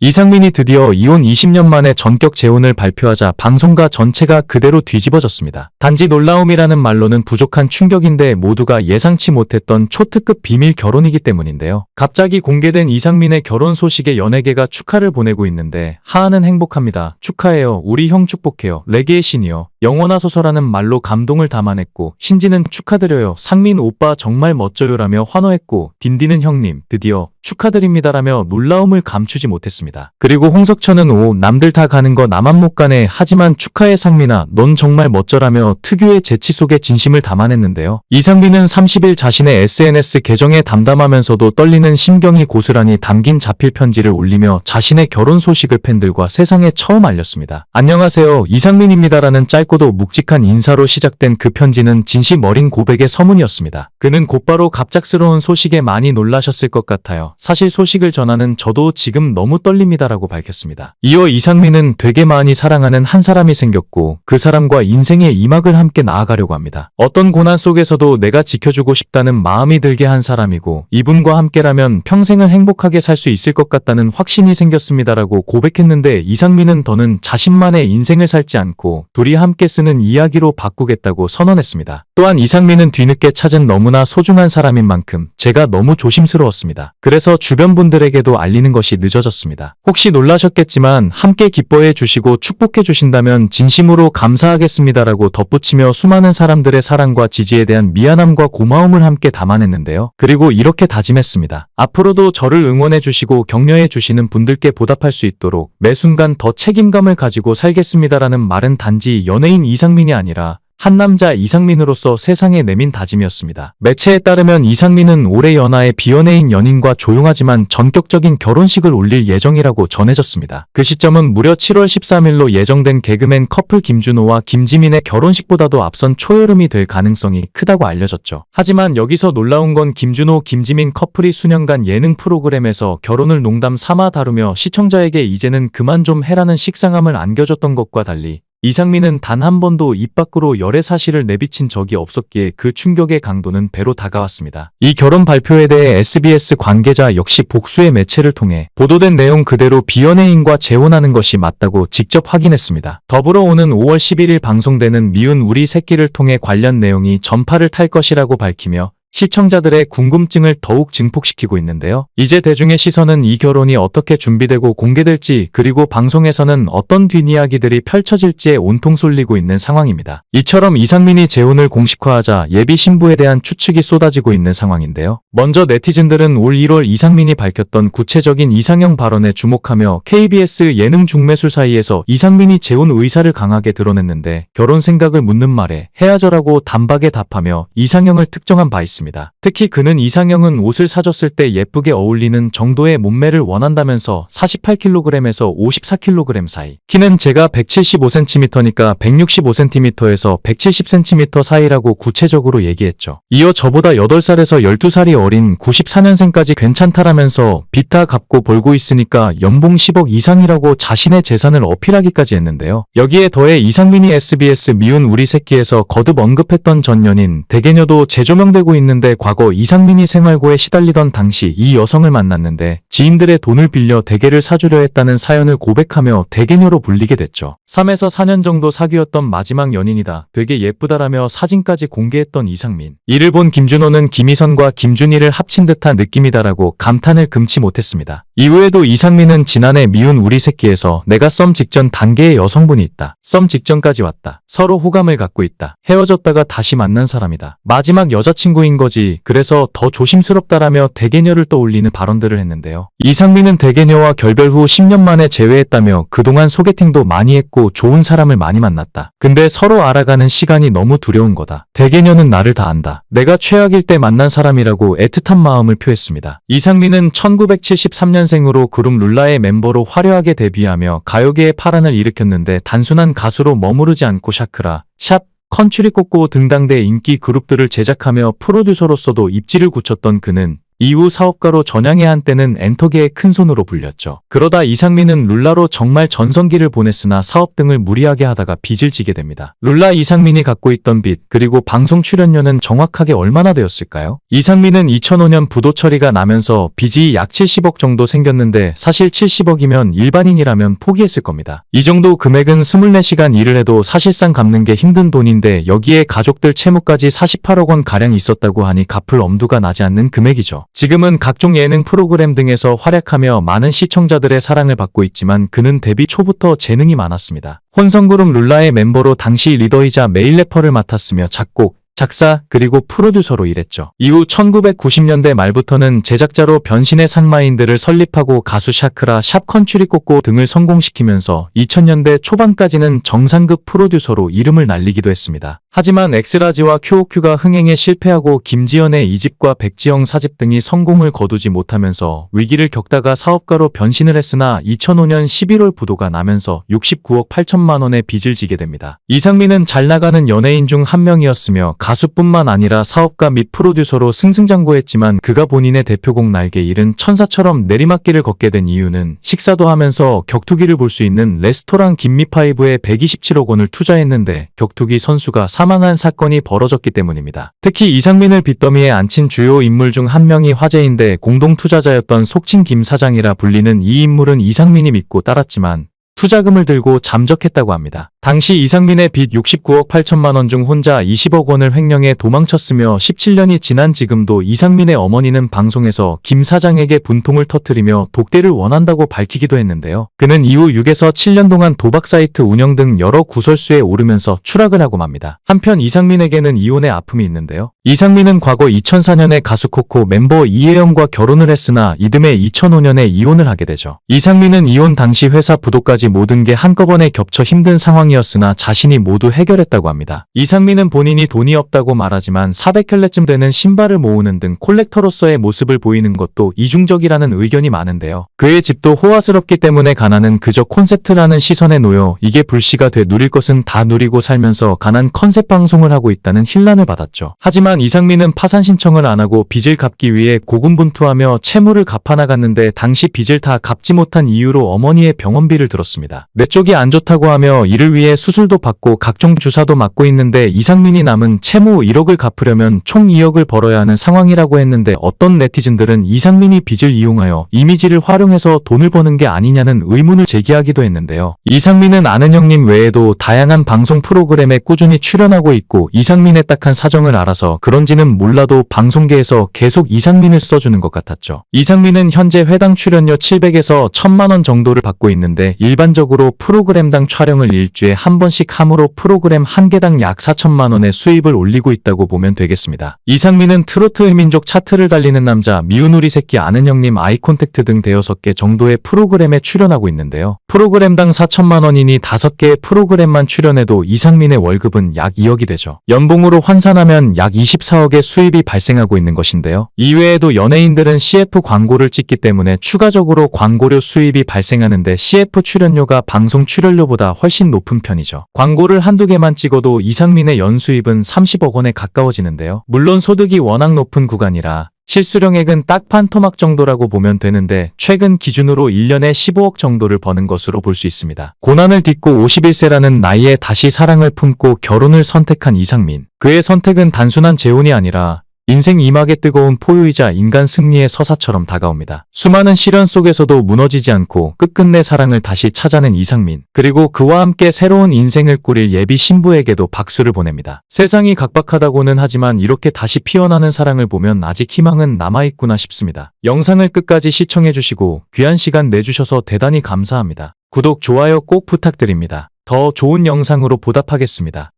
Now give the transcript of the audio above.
이상민이 드디어 이혼 20년 만에 전격 재혼을 발표하자 방송가 전체가 그대로 뒤집어졌습니다. 단지 놀라움이라는 말로는 부족한 충격인데 모두가 예상치 못했던 초특급 비밀 결혼이기 때문인데요. 갑자기 공개된 이상민의 결혼 소식에 연예계가 축하를 보내고 있는데 하하는 행복합니다. 축하해요. 우리 형 축복해요. 레게의 신이요. 영원하소서라는 말로 감동을 담아냈고 신지는 축하드려요. 상민 오빠 정말 멋져요라며 환호했고 딘딘은 형님 드디어 축하드립니다라며 놀라움을 감추지 못했습니다. 그리고 홍석천은 오 남들 다 가는 거 나만 못 가네 하지만 축하해 상민아 넌 정말 멋져라며 특유의 재치 속에 진심을 담아냈는데요. 이상민은 30일 자신의 SNS 계정에 담담하면서도 떨리는 심경이 고스란히 담긴 자필 편지를 올리며 자신의 결혼 소식을 팬들과 세상에 처음 알렸습니다. 안녕하세요 이상민입니다라는 짧고도 묵직한 인사로 시작된 그 편지는 진심 어린 고백의 서문이었습니다. 그는 곧바로 갑작스러운 소식에 많이 놀라셨을 것 같아요. 사실 소식을 전하는 저도 지금 너무 떨립니다라고 밝혔습니다. 이어 이상민은 되게 많이 사랑하는 한 사람이 생겼고 그 사람과 인생의 이막을 함께 나아가려고 합니다. 어떤 고난 속에서도 내가 지켜주고 싶다는 마음이 들게 한 사람이고 이분과 함께라면 평생을 행복하게 살 수 있을 것 같다는 확신이 생겼습니다라고 고백했는데 이상민은 더는 자신만의 인생을 살지 않고 둘이 함께 쓰는 이야기로 바꾸겠다고 선언했습니다. 또한 이상민은 뒤늦게 찾은 너무나 소중한 사람인 만큼 제가 너무 조심스러웠습니다. 그래서 주변 분들에게도 알리는 것이 늦어졌습니다. 혹시 놀라셨겠지만 함께 기뻐해 주시고 축복해 주신다면 진심으로 감사하겠습니다라고 덧붙이며 수많은 사람들의 사랑과 지지에 대한 미안함과 고마움을 함께 담아냈는데요. 그리고 이렇게 다짐했습니다. 앞으로도 저를 응원해 주시고 격려해 주시는 분들께 보답할 수 있도록 매 순간 더 책임감을 가지고 살겠습니다라는 말은 단지 연예인 이상민이 아니라 한 남자 이상민으로서 세상에 내민 다짐이었습니다. 매체에 따르면 이상민은 올해 연하의 비연예인 연인과 조용하지만 전격적인 결혼식을 올릴 예정이라고 전해졌습니다. 그 시점은 무려 7월 13일로 예정된 개그맨 커플 김준호와 김지민의 결혼식보다도 앞선 초여름이 될 가능성이 크다고 알려졌죠. 하지만 여기서 놀라운 건 김준호, 김지민 커플이 수년간 예능 프로그램에서 결혼을 농담 삼아 다루며 시청자에게 이제는 그만 좀 해라는 식상함을 안겨줬던 것과 달리 이상민은 단 한 번도 입 밖으로 열애 사실을 내비친 적이 없었기에 그 충격의 강도는 배로 다가왔습니다. 이 결혼 발표에 대해 SBS 관계자 역시 복수의 매체를 통해 보도된 내용 그대로 비연예인과 재혼하는 것이 맞다고 직접 확인했습니다. 더불어 오는 5월 11일 방송되는 미운 우리 새끼를 통해 관련 내용이 전파를 탈 것이라고 밝히며 시청자들의 궁금증을 더욱 증폭시키고 있는데요. 이제 대중의 시선은 이 결혼이 어떻게 준비되고 공개될지 그리고 방송에서는 어떤 뒷이야기들이 펼쳐질지에 온통 쏠리고 있는 상황입니다. 이처럼 이상민이 재혼을 공식화하자 예비 신부에 대한 추측이 쏟아지고 있는 상황인데요. 먼저 네티즌들은 올 1월 이상민이 밝혔던 구체적인 이상형 발언에 주목하며 KBS 예능 중매술 사이에서 이상민이 재혼 의사를 강하게 드러냈는데 결혼 생각을 묻는 말에 헤어져라고 단박에 답하며 이상형을 특정한 바 있습니다. 특히 그는 이상형은 옷을 사줬을 때 예쁘게 어울리는 정도의 몸매를 원한다면서 48kg에서 54kg 사이, 키는 제가 175cm니까 165cm에서 170cm 사이라고 구체적으로 얘기했죠. 이어 저보다 8살에서 12살이 어린 94년생까지 괜찮다라면서 비타 갚고 벌고 있으니까 연봉 10억 이상이라고 자신의 재산을 어필하기까지 했는데요. 여기에 더해 이상민이 SBS 미운 우리 새끼에서 거듭 언급했던 전 연인 대개녀도 재조명되고 있는데 과거 이상민이 생활고에 시달리던 당시 이 여성을 만났는데 지인들의 돈을 빌려 대게를 사주려 했다는 사연을 고백하며 대개녀로 불리게 됐죠. 3에서 4년 정도 사귀었던 마지막 연인이다. 되게 예쁘다라며 사진까지 공개했던 이상민. 이를 본 김준호는 김희선과 김준희를 합친 듯한 느낌이다라고 감탄을 금치 못했습니다. 이후에도 이상민은 지난해 미운 우리 새끼에서 내가 썸 직전 단계의 여성분이 있다. 썸 직전까지 왔다. 서로 호감을 갖고 있다. 헤어졌다가 다시 만난 사람이다. 마지막 여자친구인 거지. 그래서 더 조심스럽다라며 대개녀를 떠올리는 발언들을 했는데요. 이상민은 대개녀와 결별 후 10년 만에 재회했다며 그동안 소개팅도 많이 했고 좋은 사람을 많이 만났다. 근데 서로 알아가는 시간이 너무 두려운 거다. 대개녀는 나를 다 안다. 내가 최악일 때 만난 사람이라고 애틋한 마음을 표했습니다. 이상민은 1973년생으로 그룹 룰라의 멤버로 화려하게 데뷔하며 가요계의 파란을 일으켰는데 단순한 가수로 머무르지 않고 샤크라, 샵, 컨츄리 꼬꼬 등당대 인기 그룹들을 제작하며 프로듀서로서도 입지를 굳혔던 그는 이후 사업가로 전향해 한때는 엔터계의 큰손으로 불렸죠. 그러다 이상민은 룰라로 정말 전성기를 보냈으나 사업 등을 무리하게 하다가 빚을 지게 됩니다. 룰라 이상민이 갖고 있던 빚 그리고 방송 출연료는 정확하게 얼마나 되었을까요? 이상민은 2005년 부도 처리가 나면서 빚이 약 70억 정도 생겼는데 사실 70억이면 일반인이라면 포기했을 겁니다. 이 정도 금액은 24시간 일을 해도 사실상 갚는 게 힘든 돈인데 여기에 가족들 채무까지 48억 원 가량 있었다고 하니 갚을 엄두가 나지 않는 금액이죠. 지금은 각종 예능 프로그램 등에서 활약하며 많은 시청자들의 사랑을 받고 있지만 그는 데뷔 초부터 재능이 많았습니다. 혼성그룹 룰라의 멤버로 당시 리더이자 메인 래퍼를 맡았으며 작곡, 작사, 그리고 프로듀서로 일했죠. 이후 1990년대 말부터는 제작자로 변신의 산마인드를 설립하고 가수 샤크라, 샵 컨츄리 꼬꼬 등을 성공시키면서 2000년대 초반까지는 정상급 프로듀서로 이름을 날리기도 했습니다. 하지만 엑스라지와 큐오큐가 흥행에 실패하고 김지연의 2집과 백지영 4집 등이 성공을 거두지 못하면서 위기를 겪다가 사업가로 변신을 했으나 2005년 11월 부도가 나면서 69억 8천만 원의 빚을 지게 됩니다. 이상민은 잘 나가는 연예인 중 한 명이었으며 가수뿐만 아니라 사업가 및 프로듀서로 승승장구했지만 그가 본인의 대표곡 날개 잃은 천사처럼 내리막길을 걷게 된 이유는 식사도 하면서 격투기를 볼 수 있는 레스토랑 김미파이브에 127억 원을 투자했는데 격투기 선수가 사망한 사건이 벌어졌기 때문입니다. 특히 이상민을 빚더미에 앉힌 주요 인물 중 한 명이 화제인데 공동 투자자였던 속칭 김 사장이라 불리는 이 인물은 이상민이 믿고 따랐지만 투자금을 들고 잠적했다고 합니다. 당시 이상민의 빚 69억 8천만 원 중 혼자 20억 원을 횡령해 도망쳤으며 17년이 지난 지금도 이상민의 어머니는 방송에서 김 사장에게 분통을 터뜨리며 독대를 원한다고 밝히기도 했는데요. 그는 이후 6에서 7년 동안 도박 사이트 운영 등 여러 구설수에 오르면서 추락을 하고 맙니다. 한편 이상민에게는 이혼의 아픔이 있는데요. 이상민은 과거 2004년에 가수 코코 멤버 이혜영과 결혼을 했으나 이듬해 2005년에 이혼을 하게 되죠. 이상민은 이혼 당시 회사 부도까지 모든 게 한꺼번에 겹쳐 힘든 상황이었으나 자신이 모두 해결했다고 합니다. 이상민은 본인이 돈이 없다고 말하지만 400켤레쯤 되는 신발을 모으는 등 콜렉터로서의 모습을 보이는 것도 이중적이라는 의견이 많은데요. 그의 집도 호화스럽기 때문에 가난은 그저 콘셉트라는 시선에 놓여 이게 불씨가 돼 누릴 것은 다 누리고 살면서 가난 컨셉 방송을 하고 있다는 힐난을 받았죠. 하지만 이상민은 파산 신청을 안 하고 빚을 갚기 위해 고군분투하며 채무를 갚아나갔는데 당시 빚을 다 갚지 못한 이유로 어머니의 병원비를 들었습니다. 뇌 쪽이 안 좋다고 하며 이를 위해 수술도 받고 각종 주사도 맞고 있는데 이상민이 남은 채무 1억을 갚으려면 총 2억을 벌어야 하는 상황이라고 했는데 어떤 네티즌들은 이상민이 빚을 이용하여 이미지를 활용해서 돈을 버는 게 아니냐는 의문을 제기하기도 했는데요. 이상민은 아는 형님 외에도 다양한 방송 프로그램에 꾸준히 출연하고 있고 이상민의 딱한 사정을 알아서 그런지는 몰라도 방송계에서 계속 이상민을 써주는 것 같았죠. 이상민은 현재 회당 출연료 700에서 1000만 원 정도를 받고 있는데 일반적으로 프로그램당 촬영을 일주에 한 번씩 함으로 프로그램 한 개당 약 4천만 원의 수입을 올리고 있다고 보면 되겠습니다. 이상민은 트로트 의민족 차트를 달리는 남자, 미운 우리 새끼 아는 형님, 아이콘택트 등 5개 정도의 프로그램에 출연하고 있는데요. 프로그램당 4천만 원이니 5개의 프로그램만 출연해도 이상민의 월급은 약 2억이 되죠. 연봉으로 환산하면 약 24억의 수입이 발생하고 있는 것인데요. 이외에도 연예인들은 CF 광고를 찍기 때문에 추가적으로 광고료 수입이 발생하는데 CF 출연료가 방송 출연료보다 훨씬 높은 편이죠. 광고를 한두 개만 찍어도 이상민의 연수입은 30억 원에 가까워지는데요. 물론 소득이 워낙 높은 구간이라 실수령액은 딱 반 토막 정도라고 보면 되는데 최근 기준으로 1년에 15억 정도를 버는 것으로 볼 수 있습니다. 고난을 딛고 51세라는 나이에 다시 사랑을 품고 결혼을 선택한 이상민. 그의 선택은 단순한 재혼이 아니라 인생 이막의 뜨거운 포효이자 인간 승리의 서사처럼 다가옵니다. 수많은 시련 속에서도 무너지지 않고 끝끝내 사랑을 다시 찾아낸 이상민. 그리고 그와 함께 새로운 인생을 꾸릴 예비 신부에게도 박수를 보냅니다. 세상이 각박하다고는 하지만 이렇게 다시 피어나는 사랑을 보면 아직 희망은 남아있구나 싶습니다. 영상을 끝까지 시청해주시고 귀한 시간 내주셔서 대단히 감사합니다. 구독, 좋아요 꼭 부탁드립니다. 더 좋은 영상으로 보답하겠습니다.